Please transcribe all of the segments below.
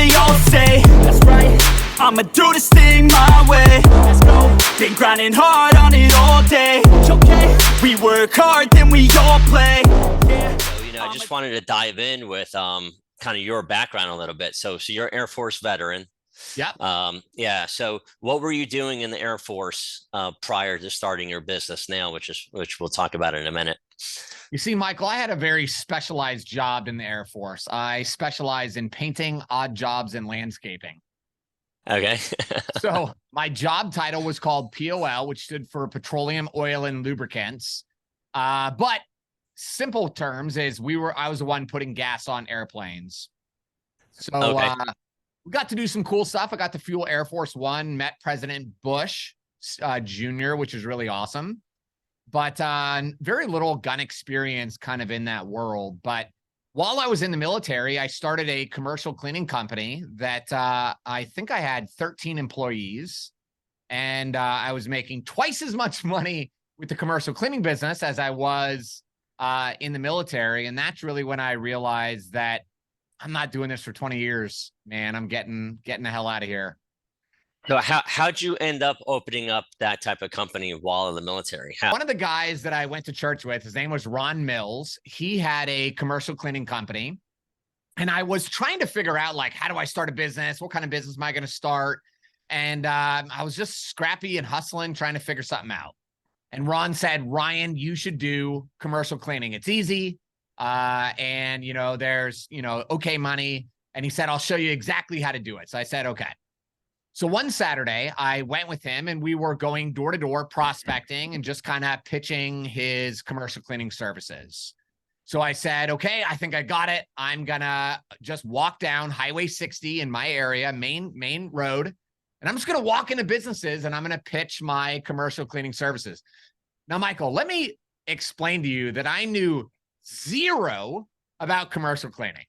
they all say. That's right, I'ma do this thing my way. Let's go. Been grinding hard on it all day. Okay, we work hard, then we all play. Yeah. So, I just wanted to dive in with kind of your background a little bit. So you're Air Force veteran. Yep. Yeah. So what were you doing in the Air Force prior to starting your business now, which we'll talk about in a minute? You see, Michael, I had a very specialized job in the Air Force. I specialized in painting, odd jobs, and landscaping. Okay. So my job title was called POL, which stood for Petroleum, Oil, and Lubricants. But simple terms is I was the one putting gas on airplanes. So Okay. We got to do some cool stuff. I got to fuel Air Force One, met President Bush Jr., which is really awesome. But very little gun experience kind of in that world. But while I was in the military, I started a commercial cleaning company that I think I had 13 employees. And I was making twice as much money with the commercial cleaning business as I was in the military. And that's really when I realized that I'm not doing this for 20 years, man. I'm getting the hell out of here. So how'd you end up opening up that type of company while in the military? One of the guys that I went to church with, his name was Ron Mills. He had a commercial cleaning company. And I was trying to figure out, like, how do I start a business? What kind of business am I going to start? And I was just scrappy and hustling, trying to figure something out. And Ron said, Ryan, you should do commercial cleaning. It's easy. And, there's, okay money. And he said, I'll show you exactly how to do it. So I said, okay. So one Saturday I went with him and we were going door to door prospecting and just kind of pitching his commercial cleaning services. So I said, okay, I think I got it. I'm gonna just walk down Highway 60 in my area, main road. And I'm just going to walk into businesses and I'm going to pitch my commercial cleaning services. Now, Michael, let me explain to you that I knew zero about commercial cleaning.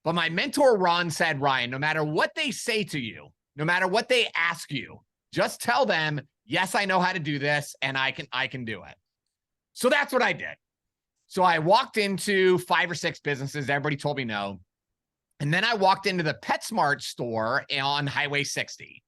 But my mentor, Ron, said, Ryan, no matter what they say to you, no matter what they ask you, just tell them, yes, I know how to do this and I can do it. So that's what I did. So I walked into 5 or 6 businesses. Everybody told me no. And then I walked into the PetSmart store on Highway 60.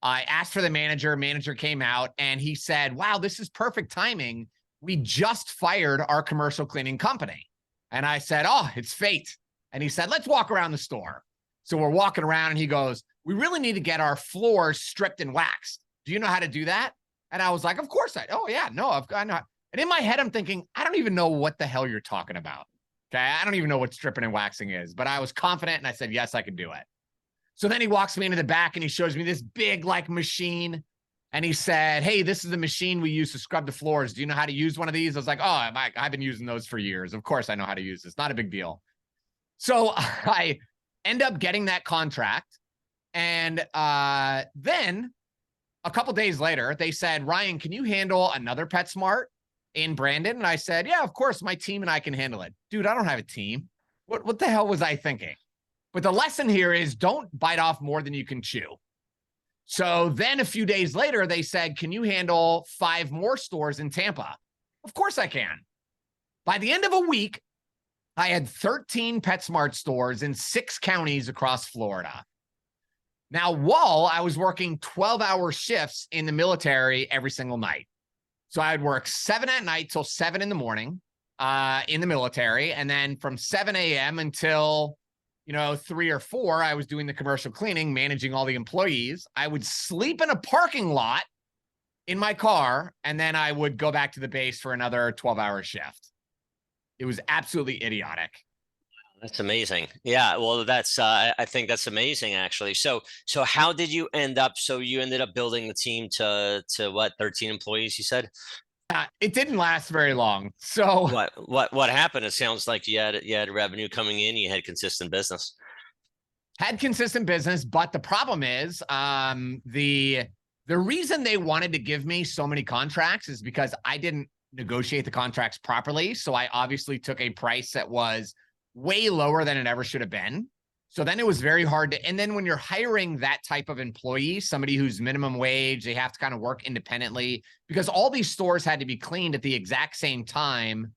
I asked for the manager. Manager came out and he said, wow, this is perfect timing. We just fired our commercial cleaning company. And I said, oh, it's fate. And he said, let's walk around the store. So we're walking around and he goes, we really need to get our floors stripped and waxed. Do you know how to do that? And I was like, of course oh yeah, no, I know. And in my head, I'm thinking, I don't even know what the hell you're talking about. Okay. I don't even know what stripping and waxing is, but I was confident and I said, yes, I can do it. So then he walks me into the back and he shows me this big machine. And he said, hey, this is the machine we use to scrub the floors. Do you know how to use one of these? I was like, oh, I've been using those for years. Of course I know how to use this. Not a big deal. So I end up getting that contract. And then a couple days later, they said, Ryan, can you handle another PetSmart in Brandon? And I said, yeah, of course, my team and I can handle it. Dude, I don't have a team. What the hell was I thinking? But the lesson here is don't bite off more than you can chew. So then a few days later, they said, can you handle 5 more stores in Tampa? Of course I can. By the end of a week, I had 13 PetSmart stores in 6 counties across Florida. Now, while I was working 12-hour shifts in the military every single night. So I'd work 7 at night till 7 in the morning in the military. And then from 7 a.m. until 3 or 4, I was doing the commercial cleaning, managing all the employees. I would sleep in a parking lot in my car, and then I would go back to the base for another 12-hour shift. It was absolutely idiotic. That's amazing. Yeah, well, that's I think that's amazing, actually. So how did you end up? So you ended up building the team to what, 13 employees? You said. It didn't last very long. So what happened? It sounds like you had revenue coming in. You had consistent business. Had consistent business, but the problem is the reason they wanted to give me so many contracts is because I didn't negotiate the contracts properly. So I obviously took a price that was way lower than it ever should have been. So then it was very hard to, and then when you're hiring that type of employee, somebody who's minimum wage, they have to kind of work independently because all these stores had to be cleaned at the exact same time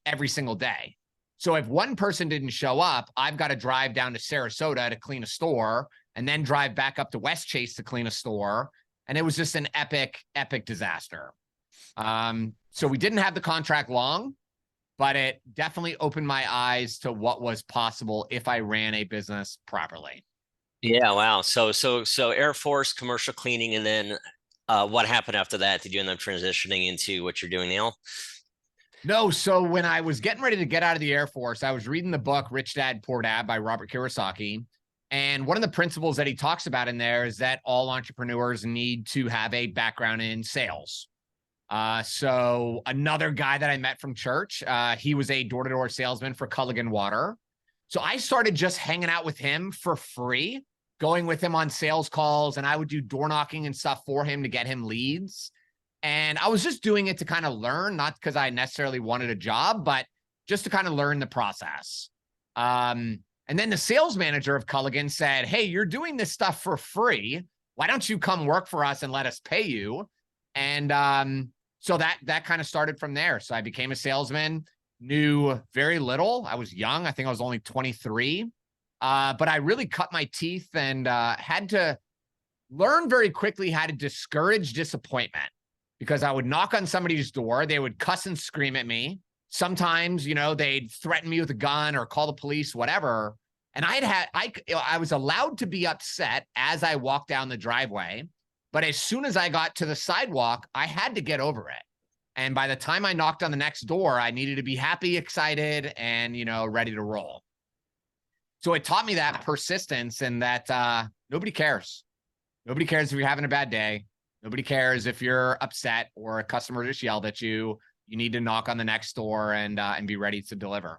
every single day. So if one person didn't show up, I've got to drive down to Sarasota to clean a store and then drive back up to West Chase to clean a store. And it was just an epic, epic disaster. So we didn't have the contract long, but it definitely opened my eyes to what was possible if I ran a business properly. Yeah, wow. So Air Force, commercial cleaning, and then what happened after that? Did you end up transitioning into what you're doing now? No, so when I was getting ready to get out of the Air Force, I was reading the book Rich Dad, Poor Dad by Robert Kiyosaki. And one of the principles that he talks about in there is that all entrepreneurs need to have a background in sales. So another guy that I met from church, he was a door-to-door salesman for Culligan Water. So I started just hanging out with him for free, going with him on sales calls, and I would do door knocking and stuff for him to get him leads. And I was just doing it to kind of learn, not because I necessarily wanted a job, but just to kind of learn the process. And then the sales manager of Culligan said, "Hey, you're doing this stuff for free. Why don't you come work for us and let us pay you?" And so that kind of started from there. So I became a salesman, knew very little. I was young. I think I was only 23. But I really cut my teeth and had to learn very quickly how to discourage disappointment, because I would knock on somebody's door. They would cuss and scream at me. Sometimes, they'd threaten me with a gun or call the police, whatever. And I was allowed to be upset as I walked down the driveway. But as soon as I got to the sidewalk, I had to get over it. And by the time I knocked on the next door, I needed to be happy, excited, and, ready to roll. So it taught me that persistence and that nobody cares. Nobody cares if you're having a bad day. Nobody cares if you're upset or a customer just yelled at you. You need to knock on the next door and be ready to deliver.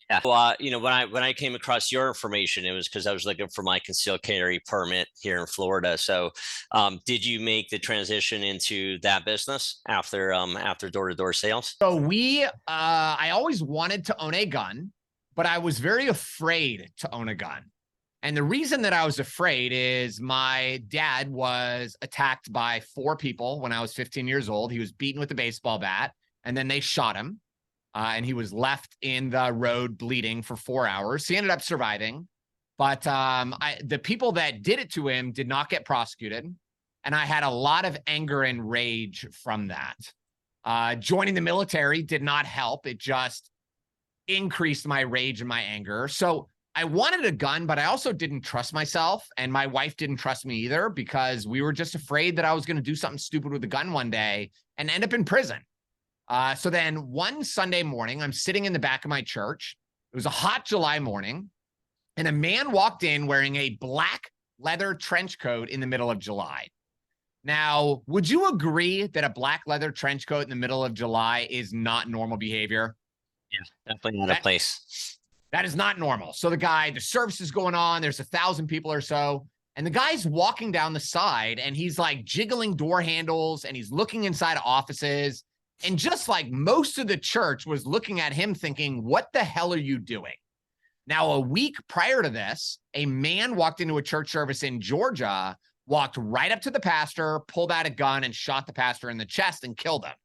Yeah. Well, when I came across your information, it was because I was looking for my concealed carry permit here in Florida. So, did you make the transition into that business after door-to-door sales? So I always wanted to own a gun, but I was very afraid to own a gun. And the reason that I was afraid is my dad was attacked by 4 people when I was 15 years old. He was beaten with a baseball bat, and then they shot him. And he was left in the road bleeding for 4 hours. He ended up surviving. But the people that did it to him did not get prosecuted. And I had a lot of anger and rage from that. Joining the military did not help. It just increased my rage and my anger. So I wanted a gun, but I also didn't trust myself. And my wife didn't trust me either, because we were just afraid that I was going to do something stupid with a gun one day and end up in prison. So then one Sunday morning, I'm sitting in the back of my church. It was a hot July morning, and a man walked in wearing a black leather trench coat in the middle of July. Now, would you agree that a black leather trench coat in the middle of July is not normal behavior? Yeah, definitely not a place. That is not normal. So the service is going on. There's 1,000 people or so. And the guy's walking down the side, and he's like jiggling door handles, and he's looking inside offices. And just like most of the church was looking at him thinking, what the hell are you doing? Now, a week prior to this, a man walked into a church service in Georgia, walked right up to the pastor, pulled out a gun, and shot the pastor in the chest and killed him.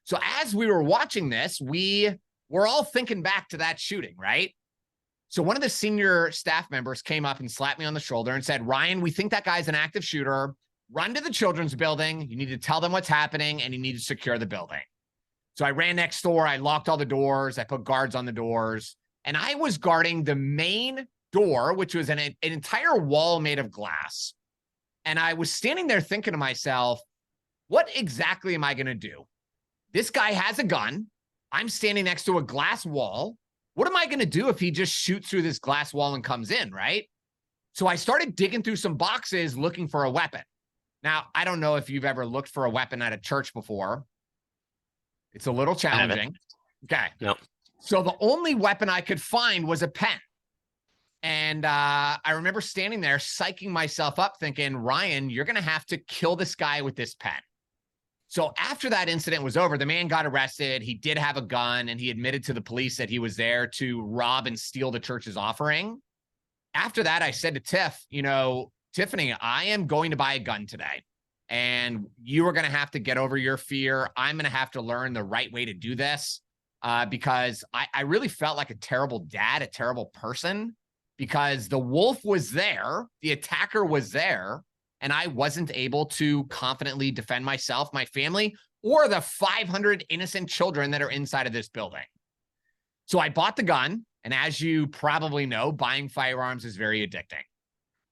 So as we were watching this, we were all thinking back to that shooting, right? So one of the senior staff members came up and slapped me on the shoulder and said, "Ryan, we think that guy's an active shooter. Run to the children's building. You need to tell them what's happening, and you need to secure the building." So I ran next door. I locked all the doors. I put guards on the doors, and I was guarding the main door, which was an entire wall made of glass. And I was standing there thinking to myself, what exactly am I going to do? This guy has a gun. I'm standing next to a glass wall. What am I going to do if he just shoots through this glass wall and comes in, right? So I started digging through some boxes looking for a weapon. Now, I don't know if you've ever looked for a weapon at a church before. It's a little challenging. Okay. No. So the only weapon I could find was a pen. And I remember standing there psyching myself up thinking, Ryan, you're going to have to kill this guy with this pen. So after that incident was over, the man got arrested. He did have a gun, and he admitted to the police that he was there to rob and steal the church's offering. After that, I said to Tiff, Tiffany, I am going to buy a gun today, and you are going to have to get over your fear. I'm going to have to learn the right way to do this. because I really felt like a terrible dad, a terrible person, because the wolf was there, the attacker was there, and I wasn't able to confidently defend myself, my family, or the 500 innocent children that are inside of this building. So I bought the gun, and as you probably know, buying firearms is very addicting.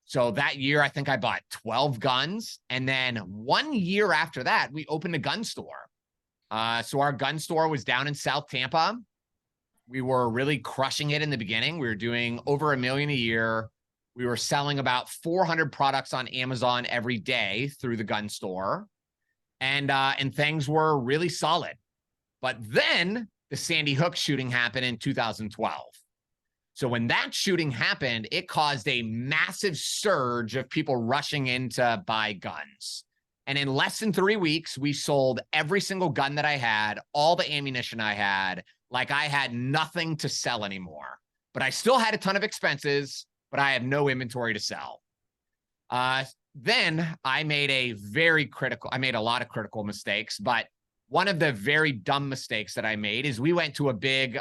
So that year, I think I bought 12 guns, and then 1 year after that, we opened a gun store. So our gun store was down in South Tampa. We were really crushing it in the beginning. We were doing over $1 million a year. We were selling about 400 products on Amazon every day through the gun store. And things were really solid. But then the Sandy Hook shooting happened in 2012. So when that shooting happened, it caused a massive surge of people rushing in to buy guns. And in less than 3 weeks, we sold every single gun that I had, all the ammunition I had, like I had nothing to sell anymore. But I still had a ton of expenses, but I had no inventory to sell. Then I made I made a lot of critical mistakes, but one of the very dumb mistakes that I made is we went to a big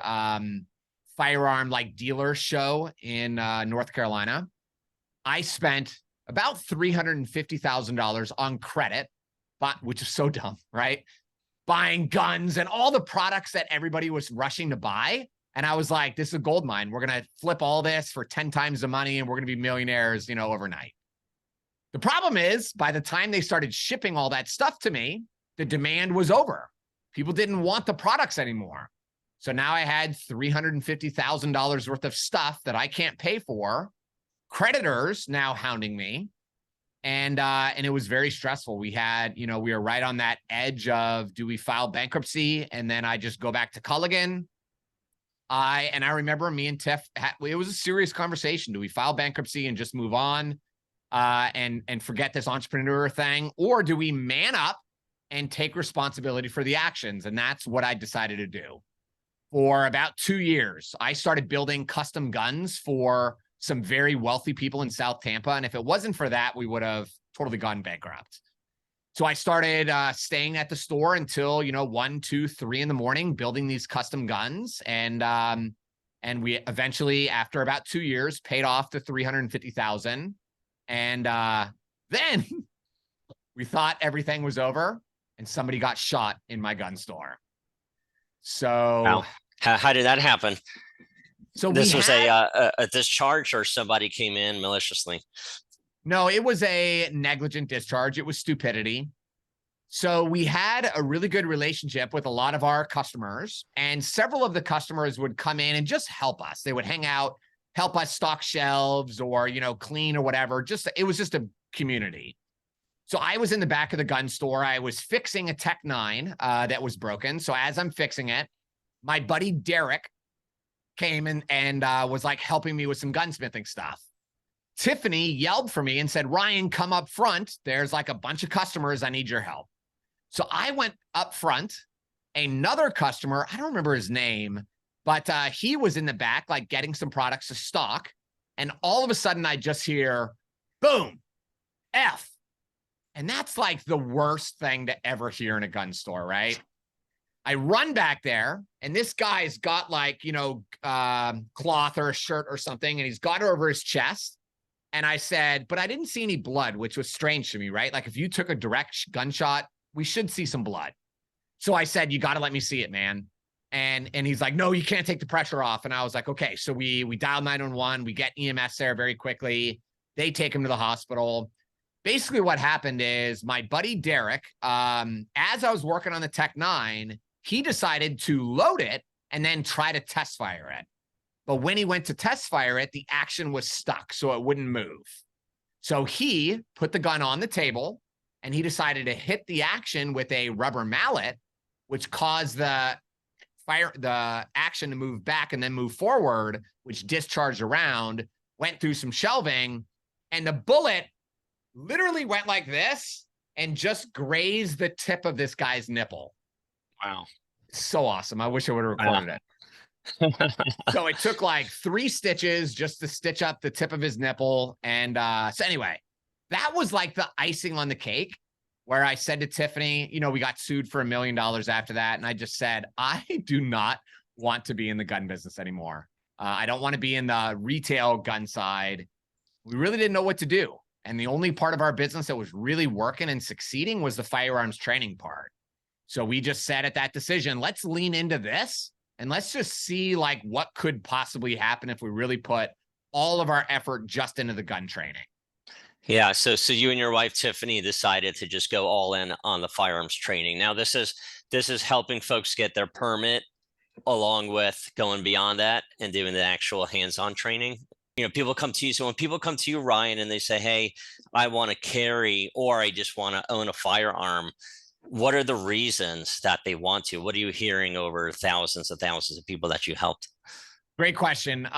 firearm like dealer show in North Carolina. I spent about $350,000 on credit, which is so dumb, right? Buying guns and all the products that everybody was rushing to buy. And I was like, this is a gold mine. We're going to flip all this for 10 times the money and we're going to be millionaires, overnight. The problem is, by the time they started shipping all that stuff to me, the demand was over. People didn't want the products anymore. So now I had $350,000 worth of stuff that I can't pay for. Creditors now hounding me. And it was very stressful. We had, we were right on that edge of, do we file bankruptcy? And then I just go back to Culligan. I remember me and Tiff, it was a serious conversation. Do we file bankruptcy and just move on and forget this entrepreneur thing? Or do we man up and take responsibility for the actions? And that's what I decided to do. For about 2 years, I started building custom guns for some very wealthy people in South Tampa. And if it wasn't for that, we would have totally gone bankrupt. So I started staying at the store until, 1, 2, 3 in the morning, building these custom guns. And we eventually, after about 2 years, paid off the $350,000. And then we thought everything was over and somebody got shot in my gun store. So wow. How did that happen? So this was a discharge, or somebody came in maliciously? No, it was a negligent discharge. It was stupidity. So we had a really good relationship with a lot of our customers, and several of the customers would come in and just help us. They would hang out, help us stock shelves or, clean or whatever. It was just a community. So I was in the back of the gun store. I was fixing a Tech 9 that was broken. So as I'm fixing it, my buddy Derek came in and was like helping me with some gunsmithing stuff. Tiffany yelled for me and said, Ryan, come up front. There's like a bunch of customers. I need your help. So I went up front. Another customer, I don't remember his name, but he was in the back, like getting some products to stock. And all of a sudden I just hear, boom, F. And that's like the worst thing to ever hear in a gun store, right? I run back there, and this guy's got like, cloth or a shirt or something, and he's got it over his chest. And I said, but I didn't see any blood, which was strange to me, right? Like if you took a direct gunshot, we should see some blood. So I said, you got to let me see it, man. And he's like, no, you can't take the pressure off. And I was like, okay. So we dial 911, we get EMS there very quickly. They take him to the hospital. Basically what happened is my buddy Derek, as I was working on the Tech 9, he decided to load it and then try to test fire it. But when he went to test fire it, the action was stuck, so it wouldn't move. So he put the gun on the table and he decided to hit the action with a rubber mallet, which caused the action to move back and then move forward, which discharged around, went through some shelving, and the bullet literally went like this and just grazed the tip of this guy's nipple. Wow. So awesome. I wish I would have recorded it. So it took like 3 stitches just to stitch up the tip of his nipple. And so anyway, that was like the icing on the cake, where I said to Tiffany, we got sued for $1 million after that. And I just said, I do not want to be in the gun business anymore. I don't want to be in the retail gun side. We really didn't know what to do. And the only part of our business that was really working and succeeding was the firearms training part. So we just said at that decision, let's lean into this and let's just see like what could possibly happen if we really put all of our effort just into the gun training. Yeah. So you and your wife, Tiffany, decided to just go all in on the firearms training. Now this is helping folks get their permit along with going beyond that and doing the actual hands-on training. You know, people come to you. So when people come to you, Ryan, and they say, hey, I want to carry, or I just want to own a firearm, what are the reasons that they want to? What are you hearing over thousands and thousands of people that you helped? Great question.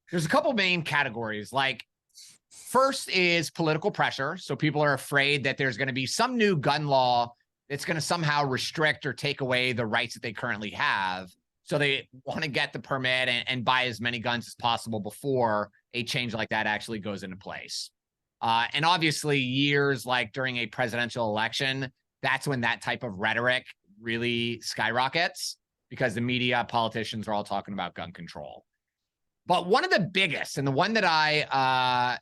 There's a couple main categories. Like, first is political pressure. So people are afraid that there's going to be some new gun law that's going to somehow restrict or take away the rights that they currently have. So they want to get the permit and buy as many guns as possible before a change like that actually goes into place. And obviously, years like during a presidential election, that's when that type of rhetoric really skyrockets because the media, politicians are all talking about gun control. But one of the biggest, and the one that I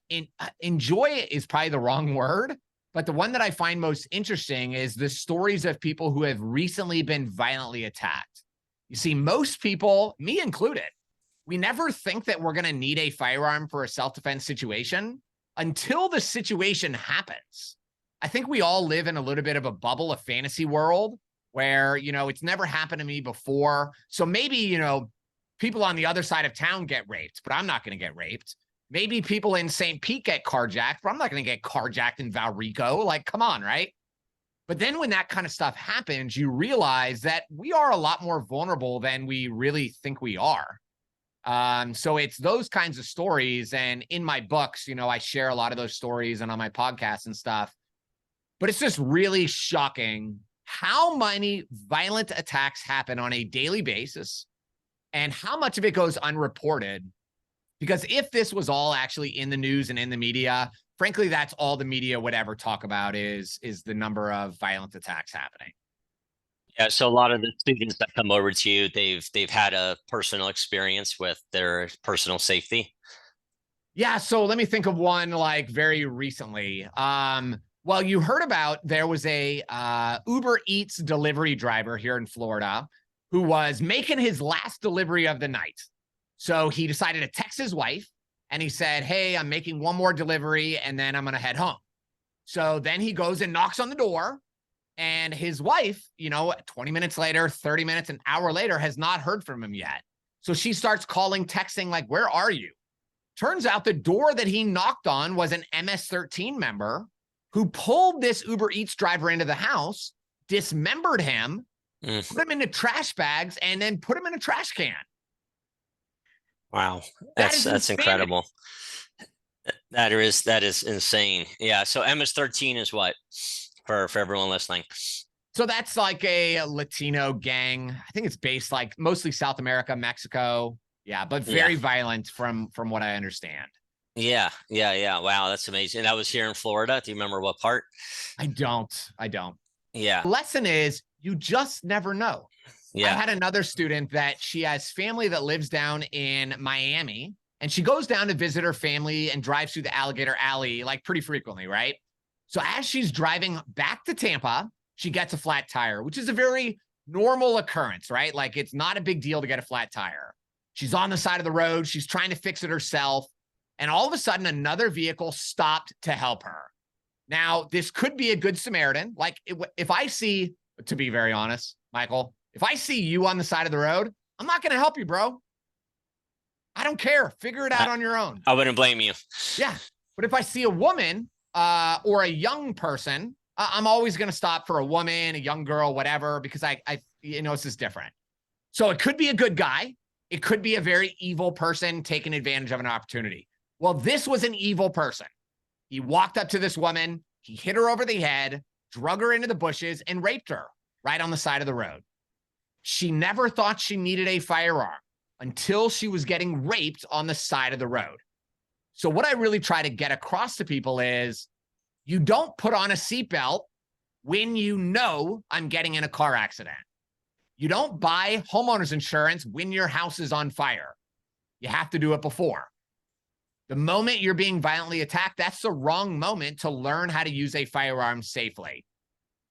enjoy is probably the wrong word, but the one that I find most interesting is the stories of people who have recently been violently attacked. You see, most people, me included, we never think that we're going to need a firearm for a self-defense situation until the situation happens. I think we all live in a little bit of a bubble, a fantasy world where, you know, it's never happened to me before. So maybe, you know, people on the other side of town get raped, but I'm not going to get raped. Maybe people in St. Pete get carjacked, but I'm not going to get carjacked in Valrico. Like, come on, right? But then when that kind of stuff happens, you realize that we are a lot more vulnerable than we really think we are. So it's those kinds of stories. And in my books, you know, I share a lot of those stories and on my podcasts and stuff. But it's just really shocking how many violent attacks happen on a daily basis and how much of it goes unreported. Because if this was all actually in the news and in the media, frankly, that's all the media would ever talk about is the number of violent attacks happening. Yeah, so a lot of the students that come over to you, they've had a personal experience with their personal safety. Yeah, so let me think of one like very recently. Well, you heard about there was a Uber Eats delivery driver here in Florida who was making his last delivery of the night. So he decided to text his wife and he said, hey, I'm making one more delivery and then I'm going to head home. So then he goes and knocks on the door and his wife, you know, 20 minutes later, 30 minutes, an hour later has not heard from him yet. So she starts calling, texting like, where are you? Turns out the door that he knocked on was an MS-13 member who pulled this Uber Eats driver into the house, dismembered him, put him into trash bags, and then put him in a trash can. Wow, that's incredible. That is insane. Yeah. So MS-13 is what for everyone listening? So that's like a Latino gang. I think it's based like mostly South America, Mexico. Yeah, but very violent from what I understand. Yeah. Wow, that's amazing. That was here in Florida. Do you remember what part? I don't. Yeah. The lesson is you just never know. Yeah. I had another student that she has family that lives down in Miami, and she goes down to visit her family and drives through the Alligator Alley like pretty frequently, right? So as she's driving back to Tampa, she gets a flat tire, which is a very normal occurrence, right? Like it's not a big deal to get a flat tire. She's on the side of the road. She's trying to fix it herself. And all of a sudden, another vehicle stopped to help her. Now, this could be a good Samaritan. Like if I see, to be very honest, Michael, if I see you on the side of the road, I'm not going to help you, bro. I don't care. Figure it out on your own. I wouldn't blame you. Yeah. But if I see a woman or a young person, I'm always going to stop for a woman, a young girl, whatever, because I it's just different. So it could be a good guy. It could be a very evil person taking advantage of an opportunity. Well, this was an evil person. He walked up to this woman, he hit her over the head, drug her into the bushes, and raped her right on the side of the road. She never thought she needed a firearm until she was getting raped on the side of the road. So what I really try to get across to people is you don't put on a seatbelt when you know I'm getting in a car accident. You don't buy homeowners insurance when your house is on fire. You have to do it before. The moment you're being violently attacked, that's the wrong moment to learn how to use a firearm safely.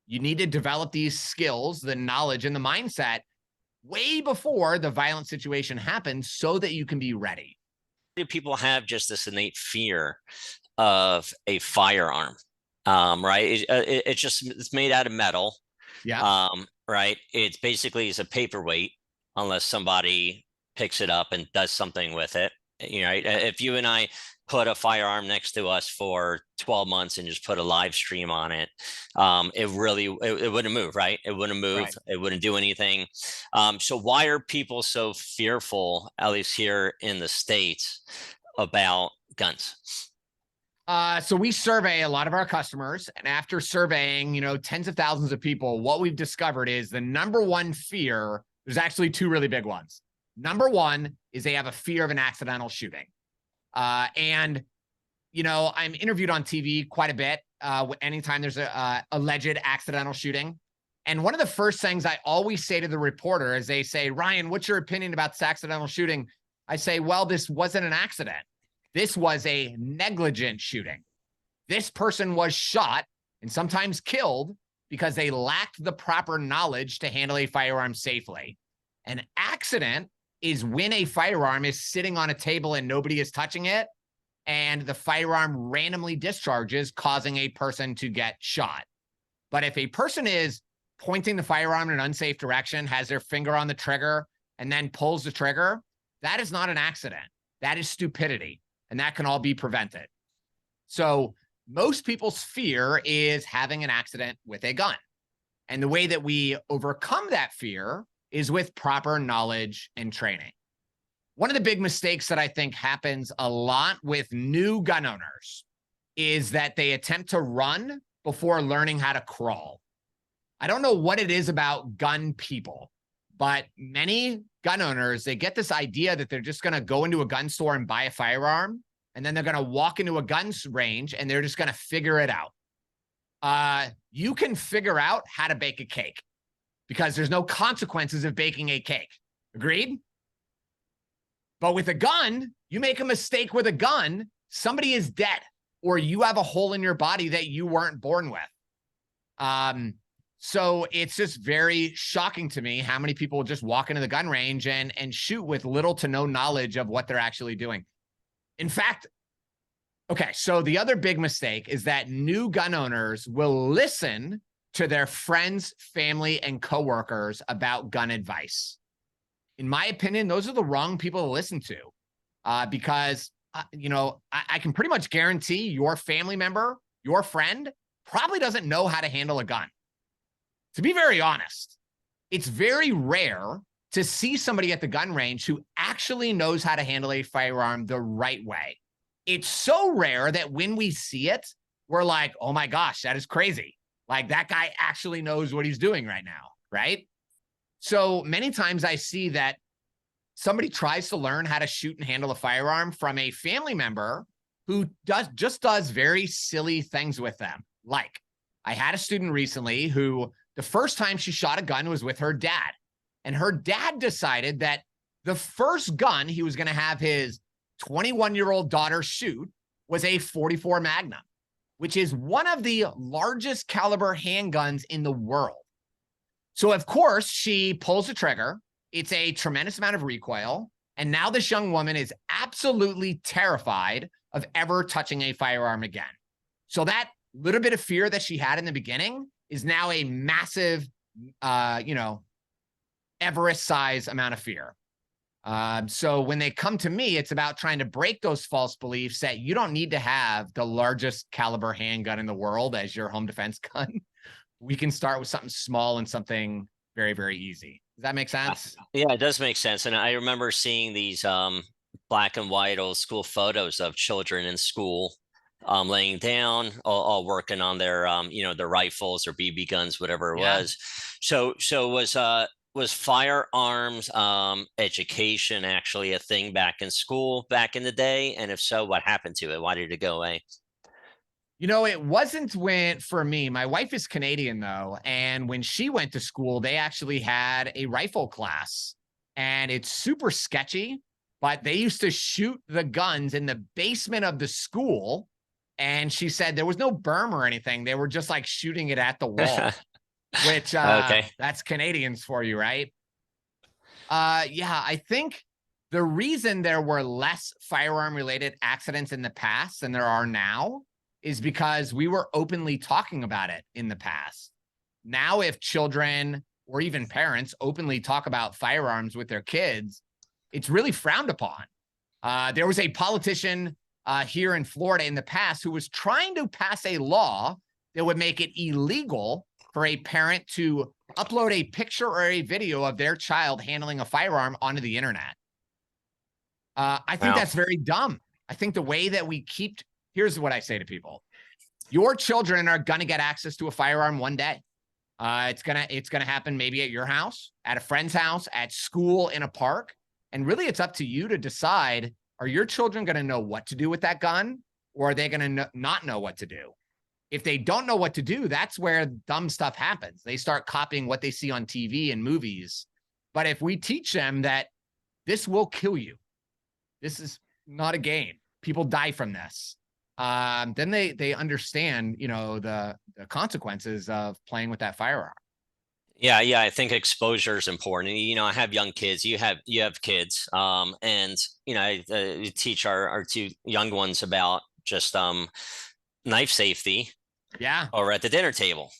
You need to develop these skills, the knowledge, and the mindset way before the violent situation happens so that you can be ready. Do people have just this innate fear of a firearm? Right? It's made out of metal. Yeah. Right? It's basically is a paperweight unless somebody picks it up and does something with it. You know, if you and I put a firearm next to us for 12 months and just put a live stream on it, it wouldn't move, right? It wouldn't move. Right. It wouldn't do anything. So why are people so fearful, at least here in the States, about guns? So we survey a lot of our customers, and after surveying, tens of thousands of people, what we've discovered is the number one fear, there's actually two really big ones. Number one is they have a fear of an accidental shooting. I'm interviewed on TV quite a bit anytime there's a alleged accidental shooting. And one of the first things I always say to the reporter is they say, Ryan, what's your opinion about this accidental shooting? I say, well, this wasn't an accident. This was a negligent shooting. This person was shot and sometimes killed because they lacked the proper knowledge to handle a firearm safely. An accident is when a firearm is sitting on a table and nobody is touching it, and the firearm randomly discharges, causing a person to get shot. But if a person is pointing the firearm in an unsafe direction, has their finger on the trigger, and then pulls the trigger, that is not an accident. That is stupidity. And that can all be prevented. So most people's fear is having an accident with a gun. And the way that we overcome that fear is with proper knowledge and training. One of the big mistakes that I think happens a lot with new gun owners is that they attempt to run before learning how to crawl. I don't know what it is about gun people, but many gun owners, they get this idea that they're just going to go into a gun store and buy a firearm, and then they're going to walk into a guns range and they're just going to figure it out. You can figure out how to bake a cake because there's no consequences of baking a cake. Agreed? But with a gun, you make a mistake with a gun, somebody is dead, or you have a hole in your body that you weren't born with. So it's just very shocking to me how many people just walk into the gun range and shoot with little to no knowledge of what they're actually doing. In fact, okay, so the other big mistake is that new gun owners will listen to their friends, family, and coworkers about gun advice. In my opinion, those are the wrong people to listen to because, I can pretty much guarantee your family member, your friend, probably doesn't know how to handle a gun. To be very honest, it's very rare to see somebody at the gun range who actually knows how to handle a firearm the right way. It's so rare that when we see it, we're like, oh my gosh, that is crazy. Like that guy actually knows what he's doing right now, right? So many times I see that somebody tries to learn how to shoot and handle a firearm from a family member who does very silly things with them. Like I had a student recently who the first time she shot a gun was with her dad. And her dad decided that the first gun he was going to have his 21-year-old daughter shoot was a .44 Magnum, which is one of the largest caliber handguns in the world. So, of course, she pulls the trigger. It's a tremendous amount of recoil. And now this young woman is absolutely terrified of ever touching a firearm again. So that little bit of fear that she had in the beginning is now a massive, Everest size amount of fear. So when they come to me, it's about trying to break those false beliefs that you don't need to have the largest caliber handgun in the world as your home defense gun. We can start with something small and something very, very easy. Does that make sense? Yeah, it does make sense. And I remember seeing these black and white old school photos of children in school laying down, all working on their, their rifles or BB guns, whatever it was. So was firearms education actually a thing back in school back in the day? And if so, what happened to it? Why did it go away? It wasn't for me. My wife is Canadian though. And when she went to school, they actually had a rifle class, and it's super sketchy, but they used to shoot the guns in the basement of the school. And she said there was no berm or anything. They were just like shooting it at the wall, which Okay. that's Canadians for you, right? Yeah, I think the reason there were less firearm related accidents in the past than there are now is because we were openly talking about it in the past. Now, if children or even parents openly talk about firearms with their kids, it's really frowned upon. There was a politician here in Florida in the past who was trying to pass a law that would make it illegal for a parent to upload a picture or a video of their child handling a firearm onto the internet. I think Wow. that's very dumb. I think the way that here's what I say to people. Your children are going to get access to a firearm one day. It's gonna happen maybe at your house, at a friend's house, at school, in a park. And really, it's up to you to decide, are your children going to know what to do with that gun, or are they going to not know what to do? If they don't know what to do, that's where dumb stuff happens. They start copying what they see on TV and movies. But if we teach them that this will kill you, this is not a game, people die from this, then they understand, the consequences of playing with that firearm. Yeah, I think exposure is important. I have young kids. You have kids, and I teach our two young ones about just knife safety. Yeah. Or at the dinner table,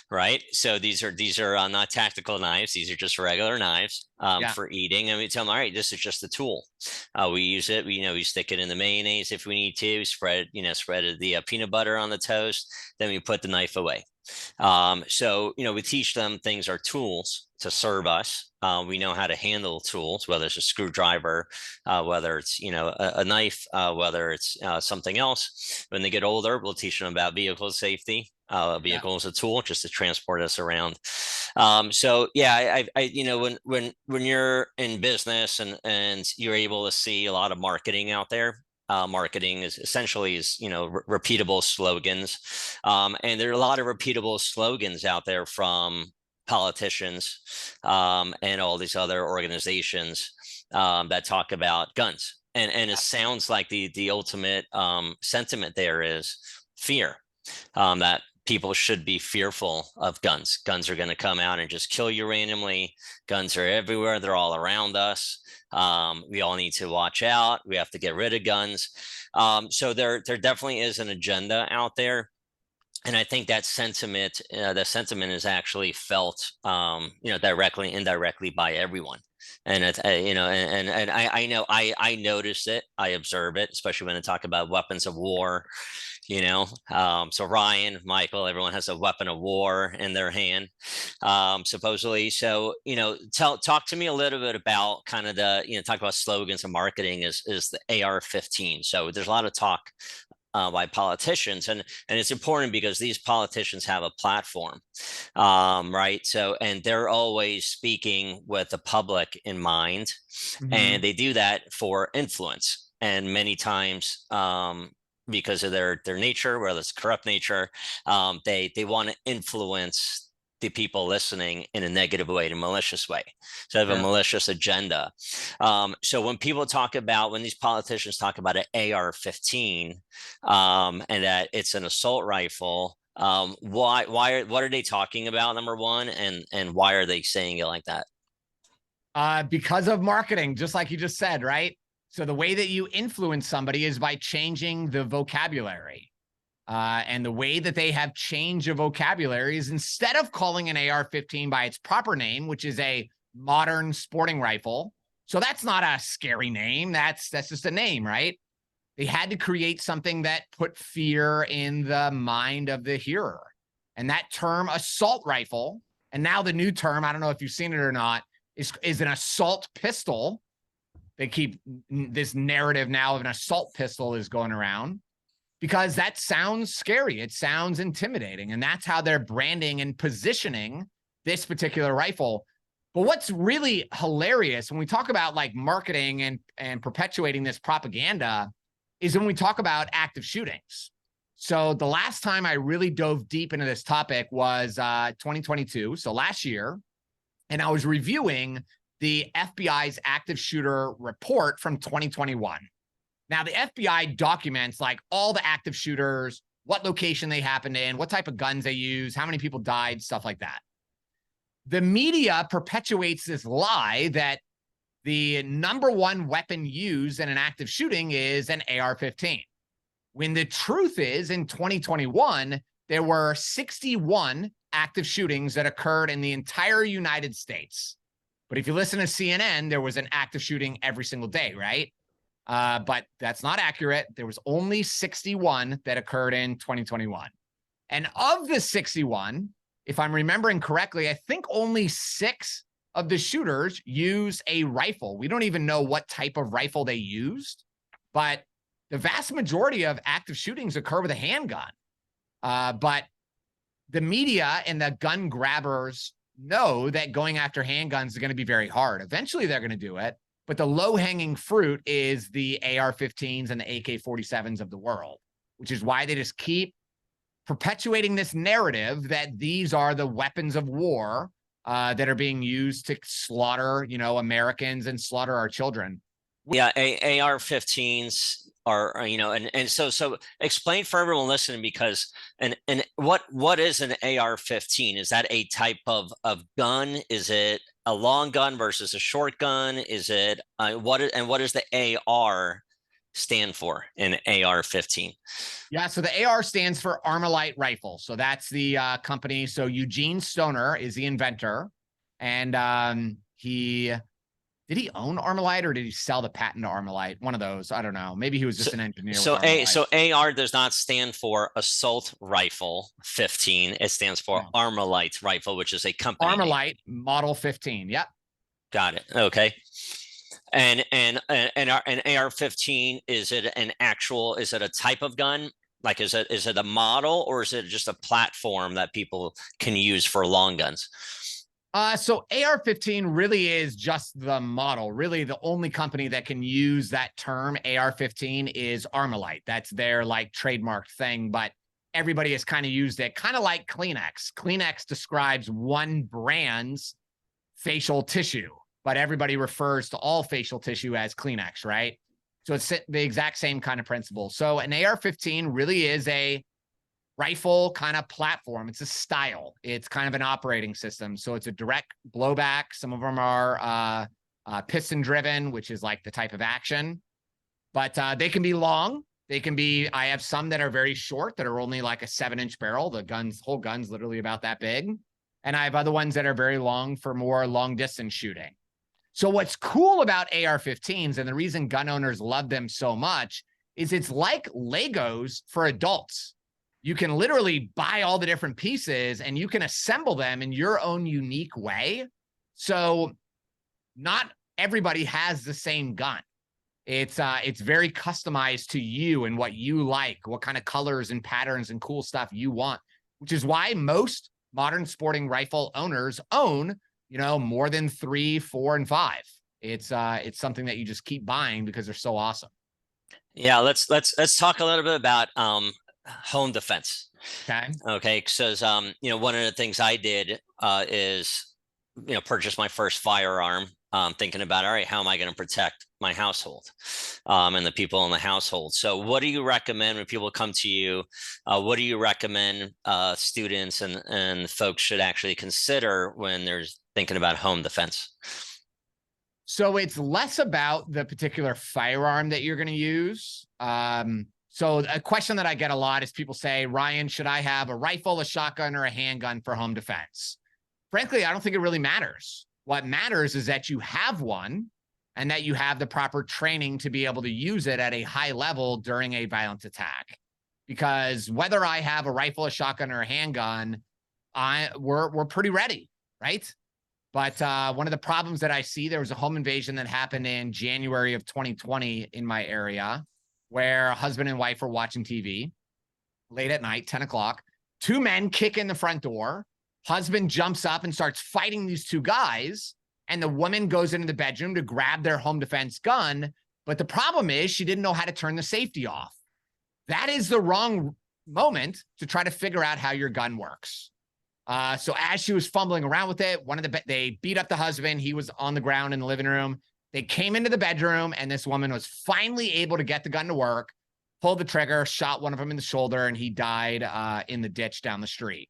right? So these are not tactical knives. These are just regular knives for eating. And we tell them, all right, this is just a tool. We use it. We stick it in the mayonnaise if we need to. Spread the peanut butter on the toast. Then we put the knife away. So we teach them things are tools to serve us. We know how to handle tools, whether it's a screwdriver, whether it's a knife, whether it's something else. When they get older, we'll teach them about vehicle safety. Vehicle is a tool just to transport us around. So yeah, when you're in business and you're able to see a lot of marketing out there. Marketing is essentially repeatable slogans, and there are a lot of repeatable slogans out there from politicians and all these other organizations that talk about guns, and it sounds like the ultimate sentiment there is fear, that people should be fearful of guns. Guns are going to come out and just kill you randomly. Guns are everywhere. They're all around us. We all need to watch out. We have to get rid of guns. So there definitely is an agenda out there. And I think that sentiment is actually felt, directly, indirectly by everyone. And it's, and I know I notice it, I observe it, especially when I talk about weapons of war. So Ryan, Michael, everyone has a weapon of war in their hand, supposedly. So, talk to me a little bit about kind of talk about slogans and marketing is the AR-15. So there's a lot of talk by politicians, and it's important because these politicians have a platform, right? So, and they're always speaking with the public in mind, and they do that for influence, and many times, because of their nature, whether it's corrupt nature, they want to influence the people listening in a negative way, in a malicious way. So they have a malicious agenda. So when these politicians talk about an AR-15 and that it's an assault rifle, what are they talking about, number one, and why are they saying it like that? Because of marketing, just like you just said, right? So the way that you influence somebody is by changing the vocabulary. And the way that they have changed a vocabulary is, instead of calling an AR-15 by its proper name, which is a modern sporting rifle. So that's not a scary name. That's just a name, right? They had to create something that put fear in the mind of the hearer. And that term, assault rifle, and now the new term, I don't know if you've seen it or not, is an assault pistol. They keep this narrative now of an assault pistol is going around because that sounds scary. It sounds intimidating. And that's how they're branding and positioning this particular rifle. But what's really hilarious when we talk about like marketing and perpetuating this propaganda is when we talk about active shootings. So the last time I really dove deep into this topic was 2022, so last year, and I was reviewing the FBI's active shooter report from 2021. Now, the FBI documents like all the active shooters, what location they happened in, what type of guns they use, how many people died, stuff like that. The media perpetuates this lie that the number one weapon used in an active shooting is an AR-15. When the truth is, in 2021, there were 61 active shootings that occurred in the entire United States. But if you listen to CNN, there was an active shooting every single day, right? But that's not accurate. There was only 61 that occurred in 2021. And of the 61, if I'm remembering correctly, I think only 6 of the shooters used a rifle. We don't even know what type of rifle they used, but the vast majority of active shootings occur with a handgun. But the media and the gun grabbers know that going after handguns is going to be very hard. Eventually, they're going to do it. But the low-hanging fruit is the AR-15s and the AK-47s of the world, which is why they just keep perpetuating this narrative that these are the weapons of war that are being used to slaughter, Americans and slaughter our children. Yeah, AR-15s are, and so explain for everyone listening, because and what is an AR-15? Is that a type of gun? Is it a long gun versus a short gun? Is it what does the AR stand for in AR-15? Yeah, so the AR stands for Armalite Rifle. So that's the company. So Eugene Stoner is the inventor, and did he own Armalite or did he sell the patent to Armalite? One of those. I don't know. Maybe he was just an engineer. So AR does not stand for Assault Rifle 15. It stands for Armalite Rifle, which is a company. Armalite Model 15. Yep. Got it. Okay. And an AR-15, is it a type of gun? Like, is it a model, or is it just a platform that people can use for long guns? So AR-15 really is just the model. Really, the only company that can use that term AR-15 is Armalite. That's their trademark thing, but everybody has kind of used it, kind of like Kleenex. Kleenex describes one brand's facial tissue, but everybody refers to all facial tissue as Kleenex, right? So it's the exact same kind of principle. So an AR-15 really is a rifle kind of platform. It's a style. It's kind of an operating system. So it's a direct blowback. Some of them are piston driven, which is like the type of action, but they can be long. I have some that are very short that are only like a 7-inch barrel. The whole gun's literally about that big. And I have other ones that are very long for more long distance shooting. So what's cool about AR-15s, and the reason gun owners love them so much, is it's like Legos for adults. You can literally buy all the different pieces and you can assemble them in your own unique way. So not everybody has the same gun. It's very customized to you and what you like, what kind of colors and patterns and cool stuff you want, which is why most modern sporting rifle owners own, more than 3, 4, and 5. It's something that you just keep buying because they're so awesome. Yeah, let's talk a little bit about home defense. Okay. Because one of the things I did is purchase my first firearm, thinking about, all right, how am I going to protect my household and the people in the household? So what do you recommend when people come to you? What do you recommend students and folks should actually consider when they're thinking about home defense? So it's less about the particular firearm that you're going to use. So a question that I get a lot is people say, Ryan, should I have a rifle, a shotgun, or a handgun for home defense? Frankly, I don't think it really matters. What matters is that you have one and that you have the proper training to be able to use it at a high level during a violent attack. Because whether I have a rifle, a shotgun, or a handgun, we're pretty ready, right? But one of the problems that I see, there was a home invasion that happened in January of 2020 in my area, where a husband and wife were watching TV late at night, 10 o'clock. 2 men kick in the front door. Husband jumps up and starts fighting these 2 guys. And the woman goes into the bedroom to grab their home defense gun. But the problem is she didn't know how to turn the safety off. That is the wrong moment to try to figure out how your gun works. So as she was fumbling around with it, they beat up the husband. He was on the ground in the living room. They came into the bedroom, and this woman was finally able to get the gun to work, pulled the trigger, shot one of them in the shoulder, and he died in the ditch down the street.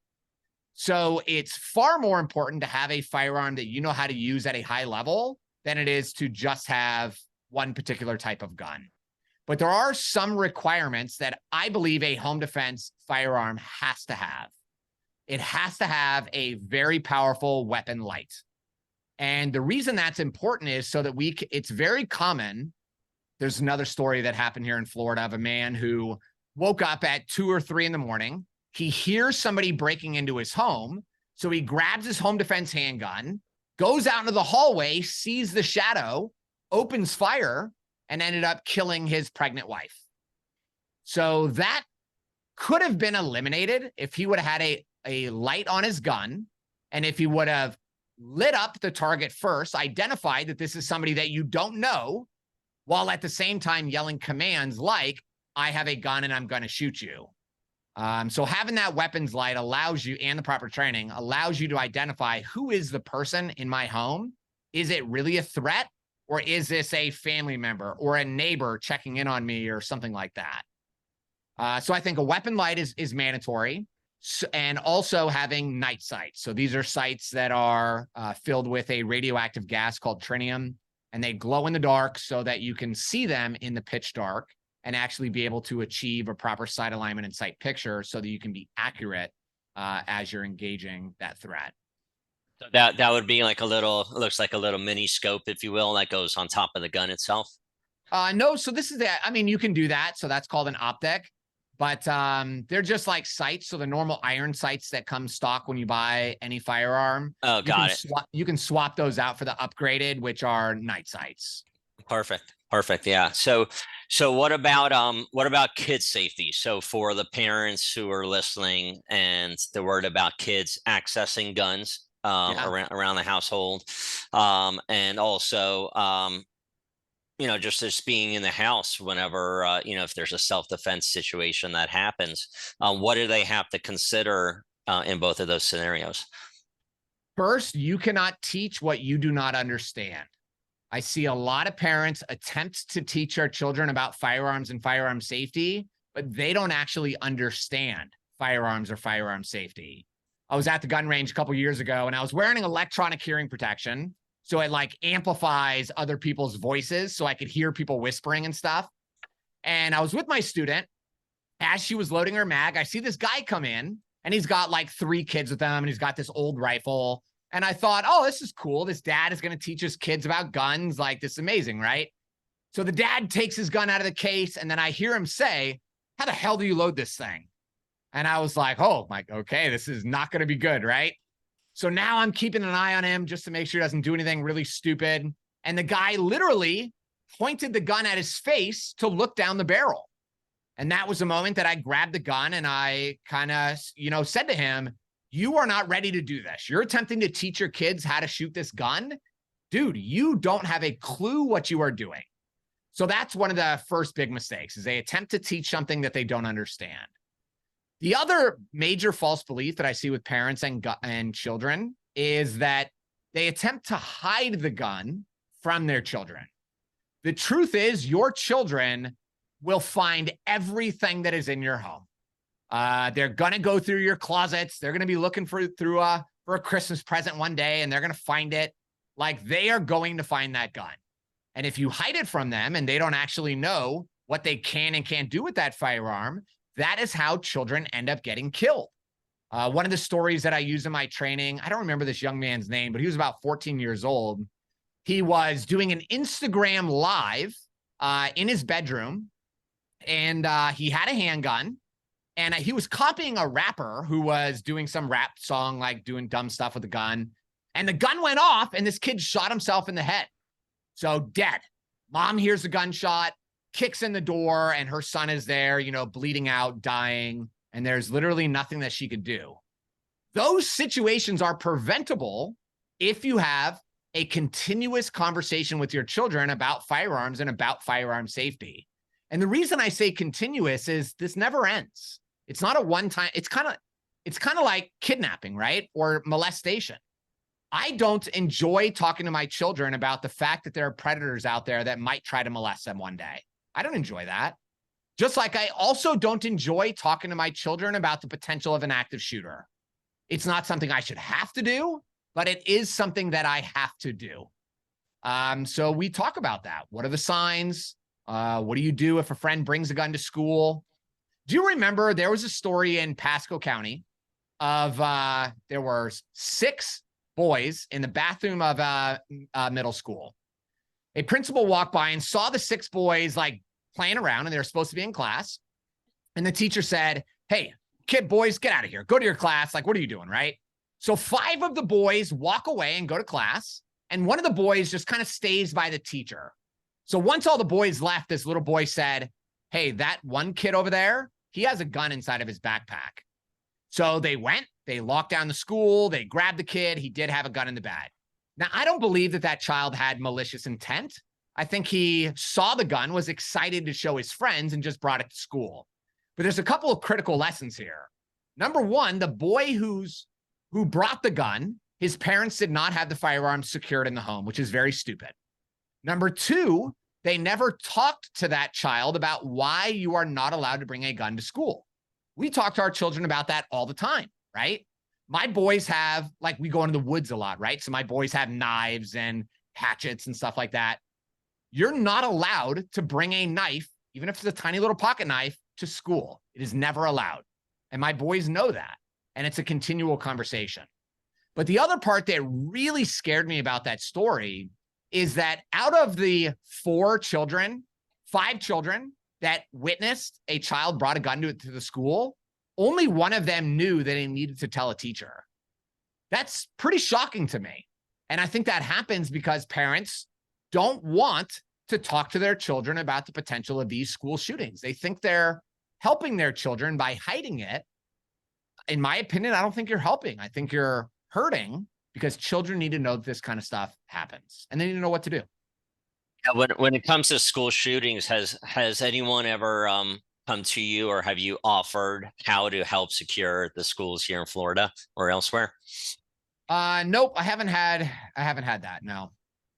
So it's far more important to have a firearm that you know how to use at a high level than it is to just have one particular type of gun. But there are some requirements that I believe a home defense firearm has to have. It has to have a very powerful weapon light. And the reason that's important is so that it's very common. There's another story that happened here in Florida of a man who woke up at 2 or 3 in the morning. He hears somebody breaking into his home. So he grabs his home defense handgun, goes out into the hallway, sees the shadow, opens fire, and ended up killing his pregnant wife. So that could have been eliminated if he would have had a light on his gun, and if he would have lit up the target first, identified that this is somebody that you don't know, while at the same time yelling commands like, I have a gun and I'm going to shoot you. So having that weapons light allows you, and the proper training allows you to identify who is the person in my home. Is it really a threat, or is this a family member or a neighbor checking in on me or something like that? So I think a weapon light is mandatory, and also having night sights. So these are sights that are filled with a radioactive gas called tritium, and they glow in the dark so that you can see them in the pitch dark and actually be able to achieve a proper sight alignment and sight picture so that you can be accurate as you're engaging that threat. So that would be like looks like a little mini scope, if you will, that goes on top of the gun itself. No, so this is I mean, you can do that. So that's called an optic, but they're just like sights. So the normal iron sights that come stock when you buy any firearm. Oh, got it. You can swap those out for the upgraded, which are night sights. Perfect. Yeah. So what about kids safety? So for the parents who are listening and they're worried about kids accessing guns around the household, and also just being in the house whenever if there's a self-defense situation that happens, what do they have to consider in both of those scenarios? First, you cannot teach what you do not understand. I see a lot of parents attempt to teach our children about firearms and firearm safety, but they don't actually understand firearms or firearm safety. I was at the gun range a couple years ago, and I was wearing electronic hearing protection. So it like amplifies other people's voices so I could hear people whispering and stuff. And I was with my student. As she was loading her mag, I see this guy come in, and he's got like 3 kids with him, and he's got this old rifle. And I thought, oh, this is cool. This dad is going to teach his kids about guns. Like, this is amazing, right? So the dad takes his gun out of the case, and then I hear him say, how the hell do you load this thing? And I was like, oh, okay, this is not going to be good, right? So now I'm keeping an eye on him just to make sure he doesn't do anything really stupid. And the guy literally pointed the gun at his face to look down the barrel. And that was the moment that I grabbed the gun and I kind of, said to him, you are not ready to do this. You're attempting to teach your kids how to shoot this gun. Dude, you don't have a clue what you are doing. So that's one of the first big mistakes, is they attempt to teach something that they don't understand. The other major false belief that I see with parents and children is that they attempt to hide the gun from their children. The truth is, your children will find everything that is in your home. They're going to go through your closets. They're going to be looking for a Christmas present one day, and they're going to find it. Like, they are going to find that gun. And if you hide it from them and they don't actually know what they can and can't do with that firearm, that is how children end up getting killed. One of the stories that I use in my training, I don't remember this young man's name, but he was about 14 years old. He was doing an Instagram live in his bedroom, and he had a handgun. And he was copying a rapper who was doing some rap song, like doing dumb stuff with the gun. And the gun went off, and this kid shot himself in the head. So dead. Mom hears the gunshot, kicks in the door, and her son is there, bleeding out, dying. And there's literally nothing that she could do. Those situations are preventable if you have a continuous conversation with your children about firearms and about firearm safety. And the reason I say continuous is this never ends. It's not a one-time, it's kind of like kidnapping, right? Or molestation. I don't enjoy talking to my children about the fact that there are predators out there that might try to molest them one day. I don't enjoy that. Just like I also don't enjoy talking to my children about the potential of an active shooter. It's not something I should have to do, but it is something that I have to do. So we talk about that. What are the signs? What do you do if a friend brings a gun to school? Do you remember there was a story in Pasco County of there were 6 boys in the bathroom of a middle school. A principal walked by and saw the 6 boys like playing around, and they were supposed to be in class. And the teacher said, "Hey, boys, get out of here. Go to your class. Like, what are you doing?" Right? So 5 of the boys walk away and go to class. And one of the boys just kind of stays by the teacher. So once all the boys left, this little boy said, "Hey, that one kid over there, he has a gun inside of his backpack." So they went, they locked down the school, they grabbed the kid. He did have a gun in the bag. Now, I don't believe that that child had malicious intent. I think he saw the gun, was excited to show his friends, and just brought it to school. But there's a couple of critical lessons here. Number one, the boy who brought the gun, his parents did not have the firearms secured in the home, which is very stupid. Number two, they never talked to that child about why you are not allowed to bring a gun to school. We talk to our children about that all the time, right? My boys have, like, we go into the woods a lot, right? So my boys have knives and hatchets and stuff like that. You're not allowed to bring a knife, even if it's a tiny little pocket knife, to school. It is never allowed. And my boys know that. And it's a continual conversation. But the other part that really scared me about that story is that out of the 5 children that witnessed a child brought a gun to the school, only one of them knew that he needed to tell a teacher. That's pretty shocking to me. And I think that happens because parents don't want to talk to their children about the potential of these school shootings. They think they're helping their children by hiding it. In my opinion, I don't think you're helping. I think you're hurting, because children need to know that this kind of stuff happens, and they need to know what to do. Yeah, when it comes to school shootings, has anyone ever come to you, or have you offered how to help secure the schools here in Florida or elsewhere? Nope, I haven't had that. No.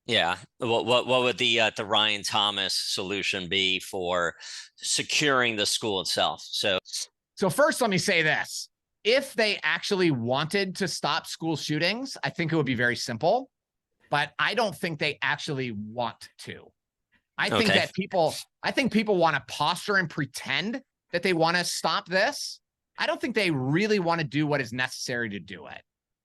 Yeah. What would the Ryan Thomas solution be for securing the school itself? So first, let me say this. If they actually wanted to stop school shootings, I think it would be very simple, but I don't think they actually want to. I think people want to posture and pretend that they want to stop this. I don't think they really want to do what is necessary to do it.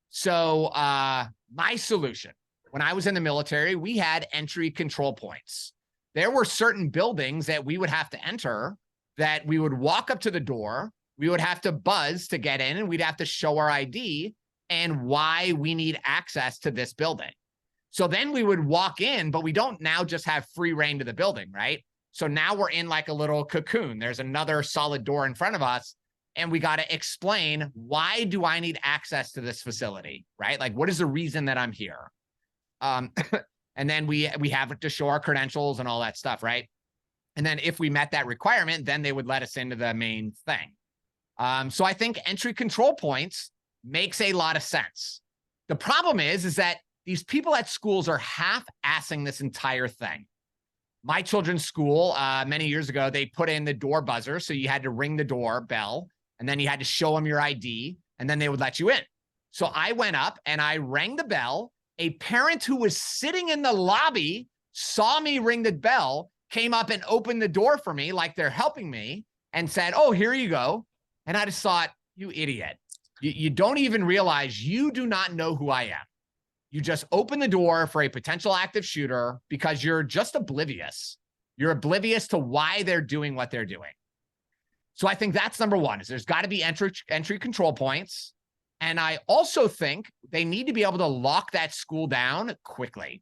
So my solution, when I was in the military, we had entry control points. There were certain buildings that we would have to enter, that we would walk up to the door, we would have to buzz to get in, and we'd have to show our ID and why we need access to this building. So then we would walk in, but we don't now just have free reign to the building, right? So now we're in like a little cocoon. There's another solid door in front of us, and we got to explain, why do I need access to this facility, right? Like, what is the reason that I'm here? And then we have to show our credentials and all that stuff, right? And then if we met that requirement, then they would let us into the main thing. So I think entry control points makes a lot of sense. The problem is that these people at schools are half-assing this entire thing. My children's school, many years ago, they put in the door buzzer. So you had to ring the door bell, and then you had to show them your ID, and then they would let you in. So I went up and I rang the bell. A parent who was sitting in the lobby saw me ring the bell, came up and opened the door for me like they're helping me, and said, "Oh, here you go." And I just thought, you idiot. You don't even realize you do not know who I am. You just open the door for a potential active shooter because you're just oblivious. You're oblivious to why they're doing what they're doing. So I think that's number one, is there's got to be entry control points. And I also think they need to be able to lock that school down quickly.